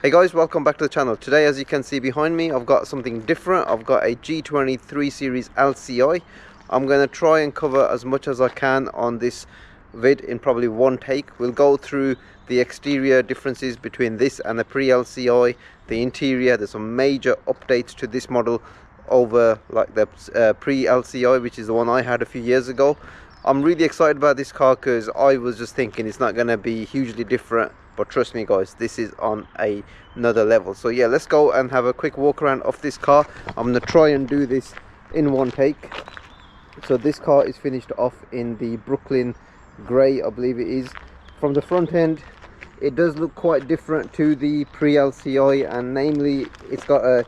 Hey guys, welcome back to the channel. Today, as you can see behind me, I've got something different. I've got a G20 3 Series LCI. I'm going to try and cover as much as I can on this vid in probably one take. We'll go through the exterior differences between this and the pre-LCI, the interior. There's some major updates to this model over like the pre-LCI, which is the one I had a few years ago. I'm really excited about this car because I was just thinking it's not going to be hugely different, but trust me guys, this is on another level. So yeah, let's go and have a quick walk around of this car. I'm going to try and do this in one take. So this car is finished off in the Brooklyn grey, I believe it is. From the front end, it does look quite different to the pre-LCI, and namely it's got a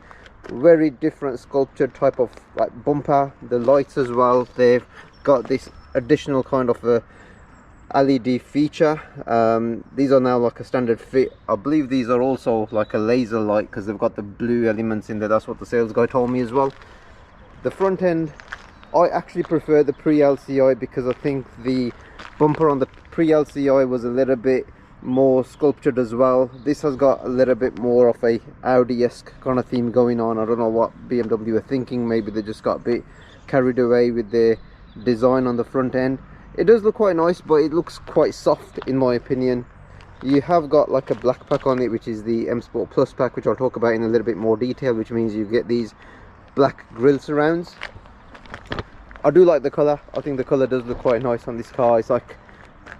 very different sculptured type of like bumper. The lights as well, they've got this additional kind of a LED feature. These are now like a standard fit. I believe these are also like a laser light because they've got the blue elements in there. That's what the sales guy told me as well. The front end, I actually prefer the pre-LCI because I think the bumper on the pre-LCI was a little bit more sculptured as well. This has got a little bit more of a Audi-esque kind of theme going on. I don't know what BMW are thinking. Maybe they just got a bit carried away with their design on the front end. It does look quite nice, but it looks quite soft in my opinion. You have got like a black pack on it, which is the M Sport Plus pack, which I'll talk about in a little bit more detail, which means you get these black grille surrounds. I do like the colour. I think the colour does look quite nice on this car. It's like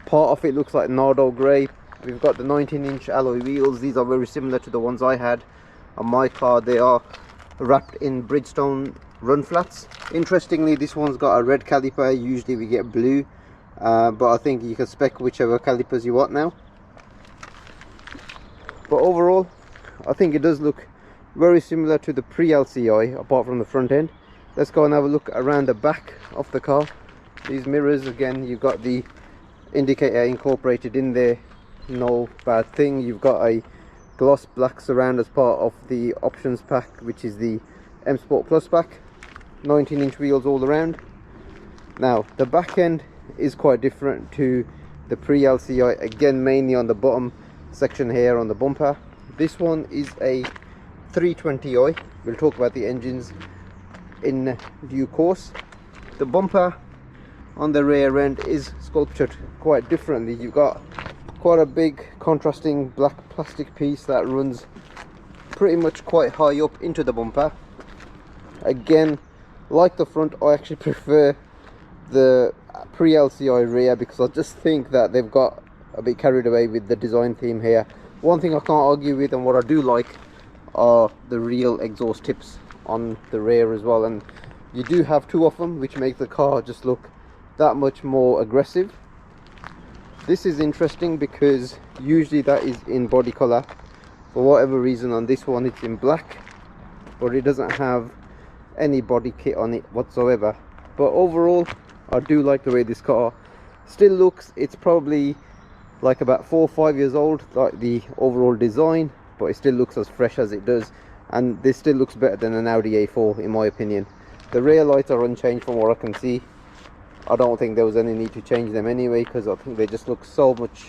part of it looks like Nardo grey. We've got the 19-inch alloy wheels. These are very similar to the ones I had on my car. They are wrapped in Bridgestone run flats. Interestingly, this one's got a red caliper. Usually we get blue, but I think you can spec whichever calipers you want now. But overall, I think it does look very similar to the pre-LCI, apart from the front end. Let's go and have a look around the back of the car. These mirrors, again, you've got the indicator incorporated in there, no bad thing. You've got a gloss black surround as part of the options pack, which is the M Sport Plus pack. 19-inch wheels all around. Now the back end is quite different to the pre-LCI, again mainly on the bottom section here on the bumper. This one is a 320i. We'll talk about the engines in due course. The bumper on the rear end is sculptured quite differently. You've got quite a big contrasting black plastic piece that runs pretty much quite high up into the bumper. Again, like the front, I actually prefer the pre-LCI rear because I just think that they've got a bit carried away with the design theme here. One thing I can't argue with, and what I do like, are the real exhaust tips on the rear as well, and you do have two of them, which makes the car just look that much more aggressive. This is interesting because usually that is in body color. For whatever reason, on this one it's in black, but it doesn't have any body kit on it whatsoever. But overall, I do like the way this car still looks. It's probably like about 4 or 5 years old, like the overall design, but it still looks as fresh as it does, and this still looks better than an Audi A4 in my opinion. The rear lights are unchanged from what I can see. I don't think there was any need to change them anyway, because I think they just look so much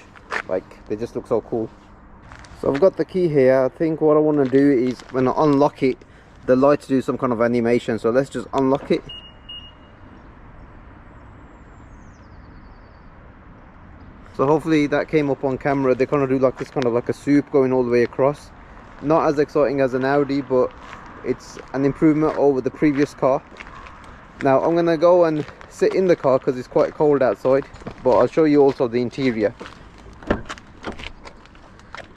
like, they just look so cool. So I've got the key here. I think what I want to do is when I unlock it, the lights do some kind of animation. So let's just unlock it. So hopefully that came up on camera. They kind of do like this kind of like a swoop going all the way across. Not as exciting as an Audi, but it's an improvement over the previous car. Now I'm gonna go and sit in the car because it's quite cold outside, but I'll show you also the interior.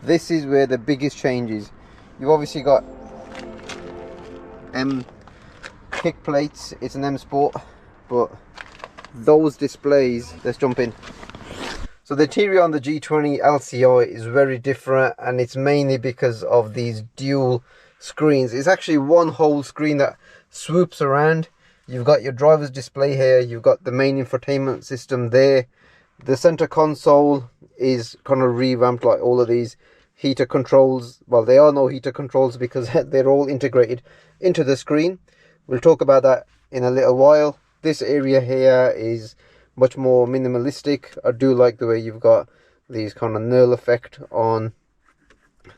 This is where the biggest change is. You've obviously got M kick plates. It's an M Sport, but those displays, let's jump in. So the interior on the G20 LCI is very different, and it's mainly because of these dual screens. It's actually one whole screen that swoops around. You've got your driver's display here, you've got the main infotainment system there. The center console is kind of revamped, like all of these heater controls. Well, there are no heater controls because they're all integrated into the screen. We'll talk about that in a little while. This area here is much more minimalistic. I do like the way you've got these kind of knurl effect on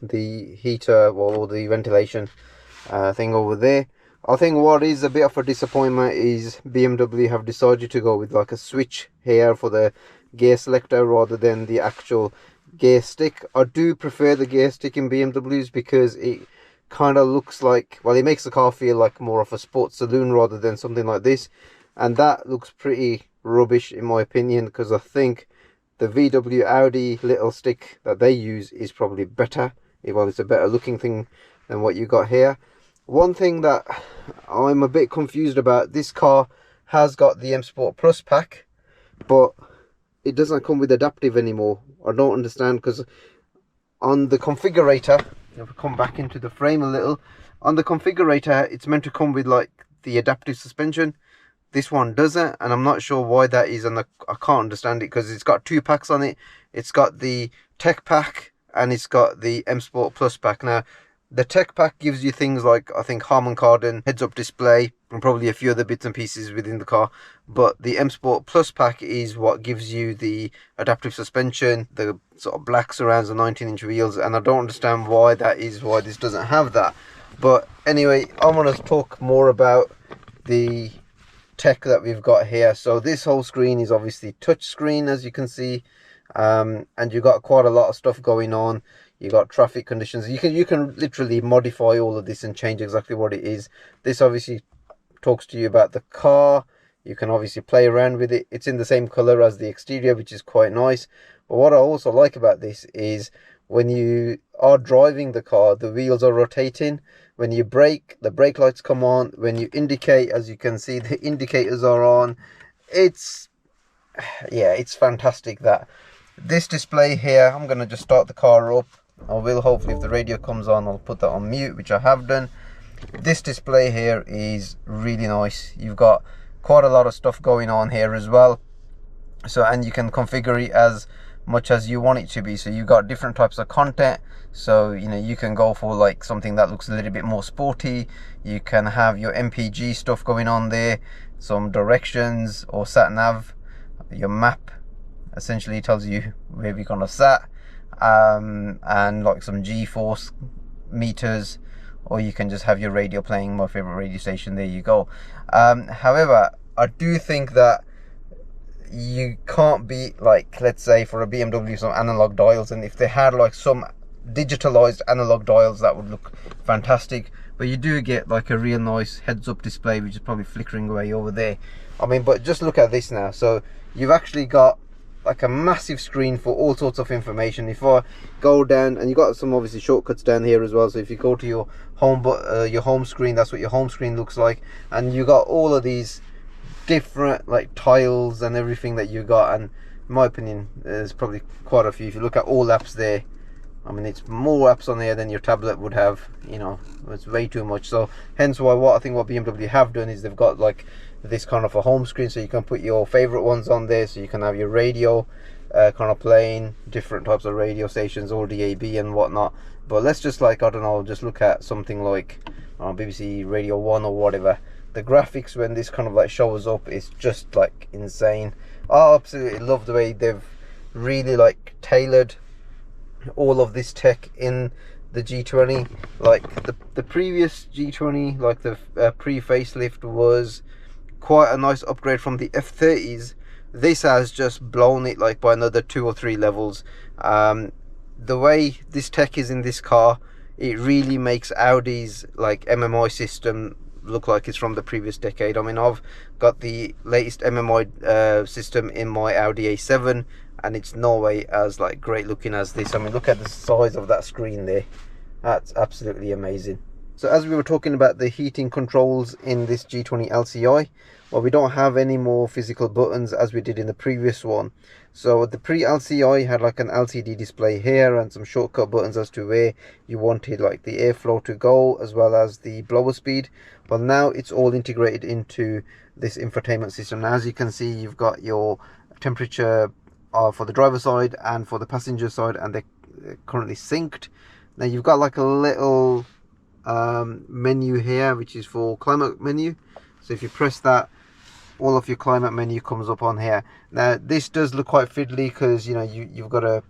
the heater or the ventilation thing over there. I think what is a bit of a disappointment is BMW have decided to go with like a switch here for the gear selector rather than the actual gear stick. I do prefer the gear stick in BMWs because it kind of looks like, well, it makes the car feel like more of a sports saloon rather than something like this, and that looks pretty rubbish in my opinion, because I think the VW Audi little stick that they use is probably better. Well, it's a better looking thing than what you got here. One thing that I'm a bit confused about, this car has got the M Sport Plus pack, but it doesn't come with adaptive anymore. I don't understand, because on the configurator, if we come back into the frame a little, on the configurator it's meant to come with like the adaptive suspension. This one doesn't, and I'm not sure why that is, and I can't understand it, because it's got two packs on it. It's got the Tech pack and it's got the M Sport Plus pack. Now, the Tech pack gives you things like, I think, Harman Kardon, heads-up display, and probably a few other bits and pieces within the car. But the M Sport Plus pack is what gives you the adaptive suspension, the sort of black surrounds, and 19-inch wheels, and I don't understand why that is, why this doesn't have that. But anyway, I want to talk more about the tech that we've got here. So this whole screen is obviously touch screen, as you can see, and you've got quite a lot of stuff going on. You got traffic conditions. You can literally modify all of this and change exactly what it is. This obviously talks to you about the car. You can obviously play around with it. It's in the same color as the exterior, which is quite nice. But what I also like about this is when you are driving the car, the wheels are rotating. When you brake, the brake lights come on. When you indicate, as you can see, the indicators are on. It's fantastic. That this display here, I'm going to just start the car up. I will, hopefully, if the radio comes on, I'll put that on mute, which I have done. This display here is really nice. You've got quite a lot of stuff going on here as well. So, and you can configure it as much as you want it to be. So you've got different types of content. So, you know, you can go for like something that looks a little bit more sporty. You can have your MPG stuff going on there, some directions or sat nav. Your map essentially tells you where we're gonna sat, and like some G-force meters, or you can just have your radio playing, my favorite radio station. There you go. However, I do think that you can't beat, like, let's say for a BMW, some analog dials, and if they had like some digitalized analog dials, that would look fantastic. But you do get like a real nice heads-up display, which is probably flickering away over there. I mean, but just look at this now. So you've actually got like a massive screen for all sorts of information. If I go down, and you've got some obviously shortcuts down here as well, so if you go to your home screen, that's what your home screen looks like. And you got all of these different like tiles and everything that you got, and in my opinion there's probably quite a few. If you look at all apps there, I mean, it's more apps on there than your tablet would have. You know, it's way too much. So hence why what BMW have done is they've got like this kind of a home screen, so you can put your favorite ones on there. So you can have your radio kind of playing different types of radio stations, or DAB and whatnot. But let's just, like, I don't know, just look at something like BBC Radio 1 or whatever. The graphics when this kind of like shows up is just like insane. I absolutely love the way they've really like tailored all of this tech in the G20. Like the previous G20, like the pre-facelift, was quite a nice upgrade from the F30s. This has just blown it like by another 2 or 3 levels. The way this tech is in this car, it really makes Audi's like MMI system look like it's from the previous decade. I mean, I've got the latest MMI system in my Audi A7, and it's no way as like great looking as this. I mean, look at the size of that screen there. That's absolutely amazing. So as we were talking about the heating controls in this G20 LCI, well, we don't have any more physical buttons as we did in the previous one. So the pre-LCI had like an LCD display here and some shortcut buttons as to where you wanted like the airflow to go, as well as the blower speed. Well, now it's all integrated into this infotainment system. Now, as you can see, you've got your temperature for the driver side and for the passenger side, and they're currently synced. Now you've got like a little menu here, which is for climate menu. So if you press that, all of your climate menu comes up on here. Now this does look quite fiddly, because you know you've got to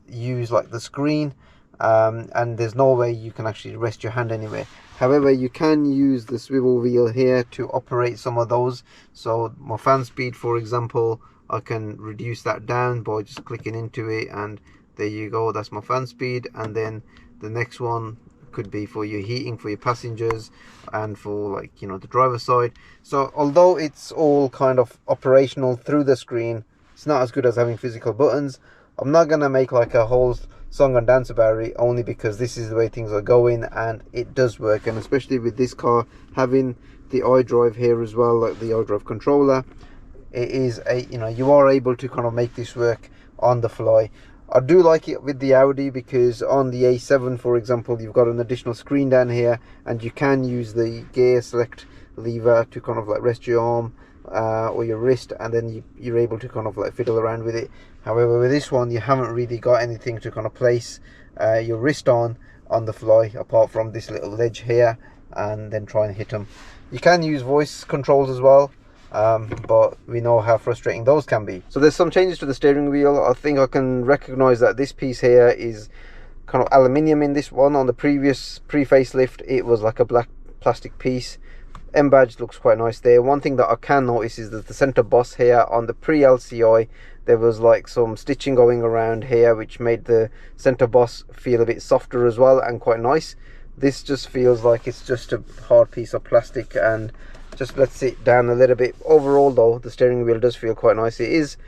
use like the screen, and there's no way you can actually rest your hand anywhere. However, you can use the swivel wheel here to operate some of those. So my fan speed, for example, I can reduce that down by just clicking into it, and there you go, that's my fan speed. And then the next one could be for your heating for your passengers and for, like, you know, the driver's side. So although it's all kind of operational through the screen, it's not as good as having physical buttons. I'm not gonna make like a whole song and dance about it, only because this is the way things are going and it does work. And especially with this car having the iDrive here as well, like the iDrive controller, it is a, you know, you are able to kind of make this work on the fly. I do like it with the Audi because on the A7, for example, you've got an additional screen down here, and you can use the gear select lever to kind of like rest your arm or your wrist, and then you're able to kind of like fiddle around with it. However, with this one, you haven't really got anything to kind of place your wrist on the fly, apart from this little ledge here, and then try and hit them. You can use voice controls as well, but we know how frustrating those can be. So there's some changes to the steering wheel. I think I can recognize that this piece here is kind of aluminium in this one. On the previous pre-facelift, it was like a black plastic piece. M-badge looks quite nice there. One thing that I can notice is that the center boss here on the pre-LCI, there was like some stitching going around here, which made the center boss feel a bit softer as well and quite nice. This just feels like it's just a hard piece of plastic and just lets it down a little bit. Overall though, the steering wheel does feel quite nice. It is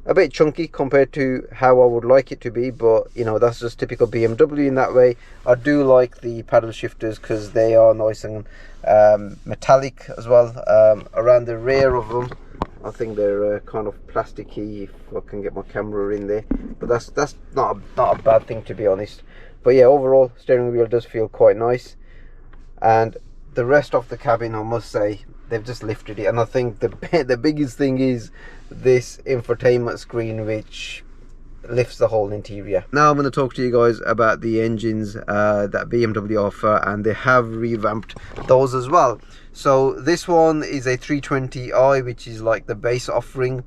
a bit chunky compared to how I would like it to be, but you know, that's just typical BMW in that way. I do like the paddle shifters because they are nice and metallic as well. Around the rear of them, I think they're kind of plasticky, if I can get my camera in there, but that's not a bad thing, to be honest. But yeah, overall steering wheel does feel quite nice, and the rest of the cabin, I must say, they've just lifted it. And I think the biggest thing is this infotainment screen, which lifts the whole interior. Now I'm going to talk to you guys about the engines that BMW offer, and they have revamped those as well. So this one is a 320i, which is like the base offering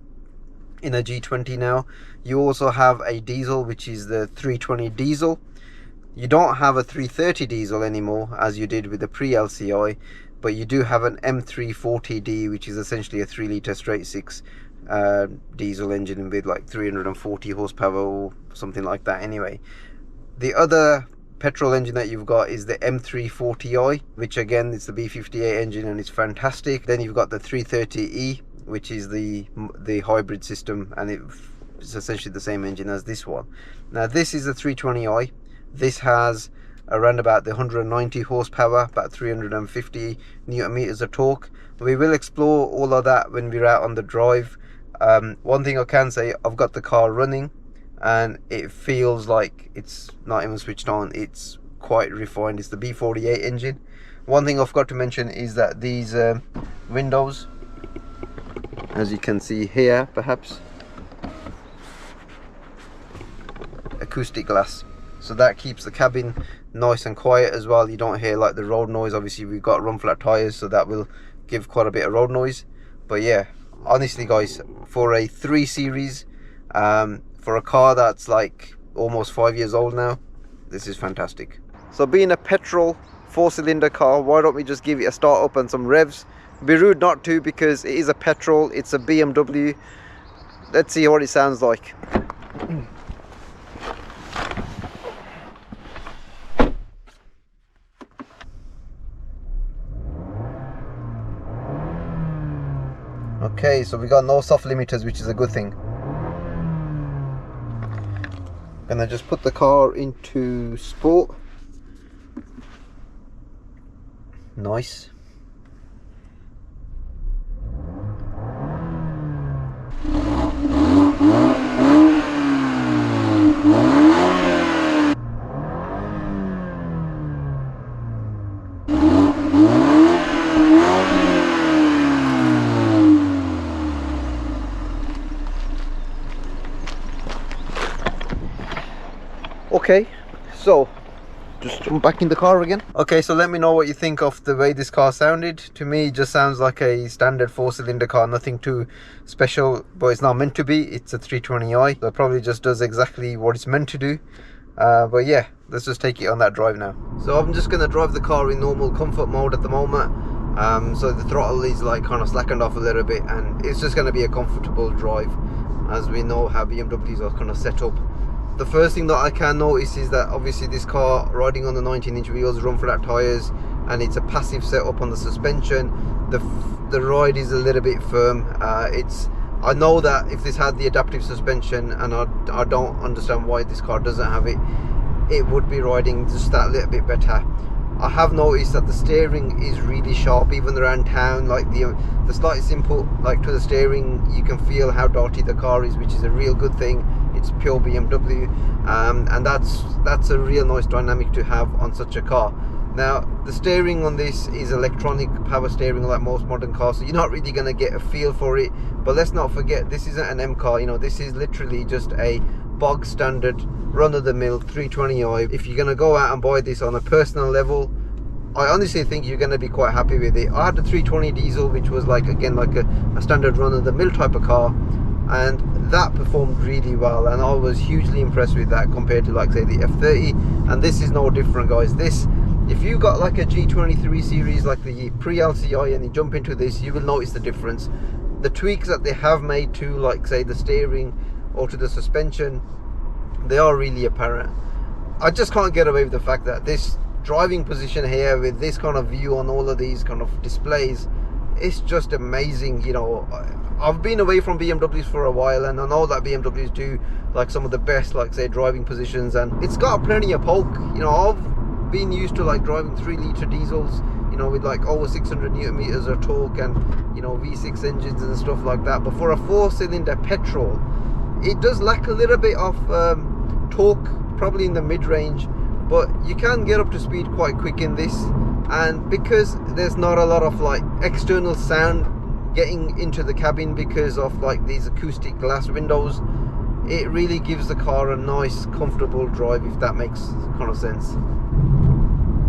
in a G20 now. You also have a diesel, which is the 320 diesel. You don't have a 330 diesel anymore, as you did with the pre-LCI, but you do have an M340D, which is essentially a 3-litre straight six diesel engine with like 340 horsepower or something like that. Anyway, the other petrol engine that you've got is the M340i, which again, it's the B58 engine and it's fantastic. Then you've got the 330e, which is the hybrid system, and it's essentially the same engine as this one. Now this is the 320i. This has around about the 190 horsepower, about 350 newton meters of torque. We will explore all of that when we're out on the drive. One thing I can say, I've got the car running and it feels like it's not even switched on. It's quite refined. It's the B48 engine. One thing I forgot to mention is that these windows, as you can see here, perhaps, acoustic glass. So that keeps the cabin nice and quiet as well. You don't hear like the road noise. Obviously we've got run flat tires, so that will give quite a bit of road noise. But yeah, honestly guys, for a 3 Series, for a car that's like almost 5 years old now, this is fantastic. So being a petrol 4-cylinder car, why don't we just give it a start up and some revs? It'd be rude not to, because it is a petrol, it's a BMW. Let's see what it sounds like. Okay, so we got no soft limiters, which is a good thing. Gonna just put the car into sport. Nice. Okay, so just jump back in the car again. Okay, so let me know what you think of the way this car sounded. To me, it just sounds like a standard 4-cylinder car, nothing too special, but it's not meant to be. It's a 320i, so it probably just does exactly what it's meant to do. But yeah, let's just take it on that drive now. So I'm just going to drive the car in normal comfort mode at the moment. So the throttle is like kind of slackened off a little bit, and it's just going to be a comfortable drive, as we know how BMWs are kind of set up. The first thing that I can notice is that obviously this car riding on the 19-inch wheels, run flat tyres, and it's a passive setup on the suspension. The ride is a little bit firm. I know that if this had the adaptive suspension, and I don't understand why this car doesn't have it, it would be riding just that little bit better. I have noticed that the steering is really sharp, even around town. Like the slightest input, like to the steering, you can feel how dirty the car is, which is a real good thing. It's pure BMW, and that's a real nice dynamic to have on such a car. Now the steering on this is electronic power steering like most modern cars, so you're not really going to get a feel for it. But let's not forget, this isn't an M car, you know, this is literally just a bog standard run-of-the-mill 320i. If you're going to go out and buy this on a personal level, I honestly think you're going to be quite happy with it. I had the 320 diesel, which was like, again, like a standard run-of-the-mill type of car, and that performed really well, and I was hugely impressed with that compared to, like, say, the F30. And this is no different, guys. This, if you got like a G20 3 Series, like the pre-LCI, and you jump into this, you will notice the difference. The tweaks that they have made to, like, say, the steering or to the suspension, they are really apparent. I just can't get away with the fact that this driving position here with this kind of view on all of these kind of displays, it's just amazing. You know, I've been away from BMWs for a while, and I know that BMWs do like some of the best, like, say, driving positions, and it's got plenty of poke. You know, I've been used to like driving 3-litre diesels, you know, with like over 600 newton meters of torque, and, you know, V6 engines and stuff like that. But for a 4-cylinder petrol, it does lack a little bit of torque, probably in the mid-range, but you can get up to speed quite quick in this. And because there's not a lot of like external sound getting into the cabin because of like these acoustic glass windows, it really gives the car a nice comfortable drive, if that makes kind of sense.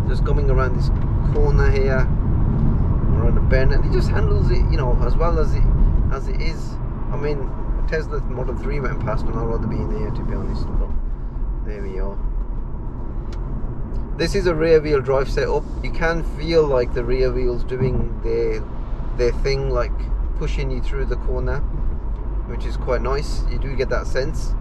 Just coming around this corner here, around the bend, and it just handles it, you know, as well as it is. I mean, Tesla Model 3 went past and I'd rather be in here, to be honest. But there we are. This is a rear wheel drive setup. You can feel like the rear wheels doing their thing, like pushing you through the corner, which is quite nice. You do get that sense.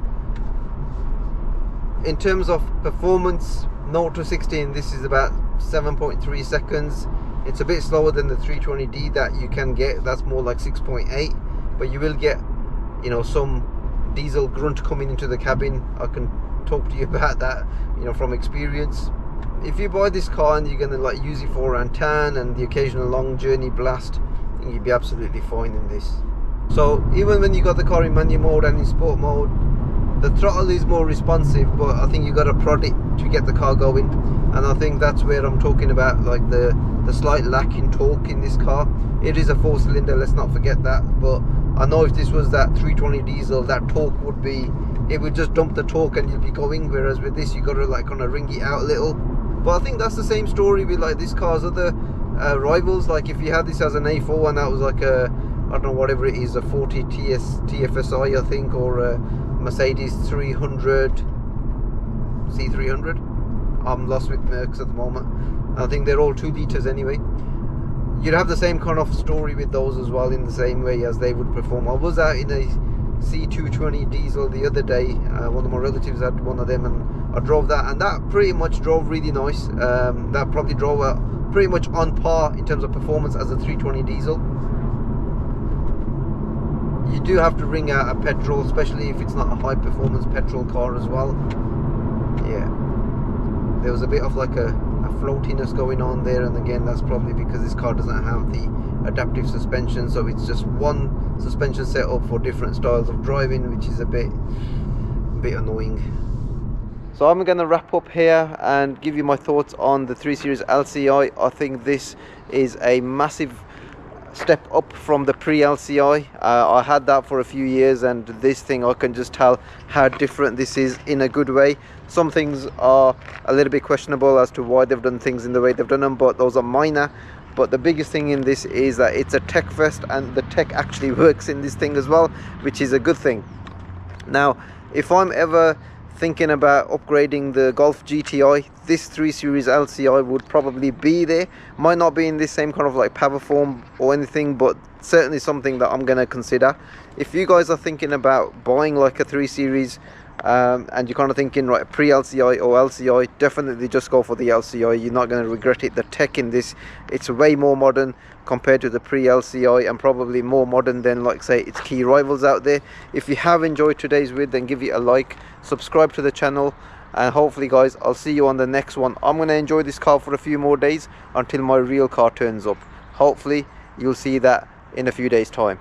In terms of performance, 0 to 16, this is about 7.3 seconds. It's a bit slower than the 320D that you can get. That's more like 6.8, but you will get, you know, some diesel grunt coming into the cabin. I can talk to you about that, you know, from experience. If you buy this car and you're going to like use it for around town and the occasional long journey blast, I think you'd be absolutely fine in this. So even when you got the car in manual mode and in sport mode, the throttle is more responsive, but I think you got to prod it to get the car going. And I think that's where I'm talking about, like the slight lack in torque in this car. It is a 4-cylinder, let's not forget that, but I know if this was that 320 diesel, that torque would be, it would just dump the torque and you'll be going, whereas with this you got to like kind of ring it out a little. But I think that's the same story with like this car's other rivals. Like if you had this as an A4 and that was like a, I don't know, whatever it is, a 40 TFSI I think, or a Mercedes 300 C300. I'm lost with Mercs at the moment. I think they're all 2 litres anyway. You'd have the same kind of story with those as well, in the same way as they would perform. I was out in a C220 diesel the other day. One of my relatives had one of them, and I drove that, and that pretty much drove really nice. That probably drove pretty much on par in terms of performance as a 320 diesel. You do have to ring out a petrol, especially if it's not a high performance petrol car as well. Yeah, there was a bit of like a floatiness going on there, and again that's probably because this car doesn't have the adaptive suspension, so it's just one suspension setup for different styles of driving, which is a bit annoying. So I'm going to wrap up here and give you my thoughts on the 3 Series LCI. I think this is a massive step up from the pre-LCI. I had that for a few years, and this thing, I can just tell how different this is in a good way. Some things are a little bit questionable as to why they've done things in the way they've done them, but those are minor. But the biggest thing in this is that it's a tech fest, and the tech actually works in this thing as well, which is a good thing. Now, if I'm ever thinking about upgrading the Golf GTI, this 3 Series LCI would probably be there. Might not be in this same kind of like power form or anything, but certainly something that I'm going to consider. If you guys are thinking about buying like a 3 Series and you're kind of thinking, right, pre-LCI or LCI, definitely just go for the LCI. You're not going to regret it. The tech in this, it's way more modern compared to the pre-LCI, and probably more modern than, like, say, its key rivals out there. If you have enjoyed today's vid, then give it a like, subscribe to the channel, and hopefully guys, I'll see you on the next one. I'm going to enjoy this car for a few more days until my real car turns up. Hopefully you'll see that in a few days time.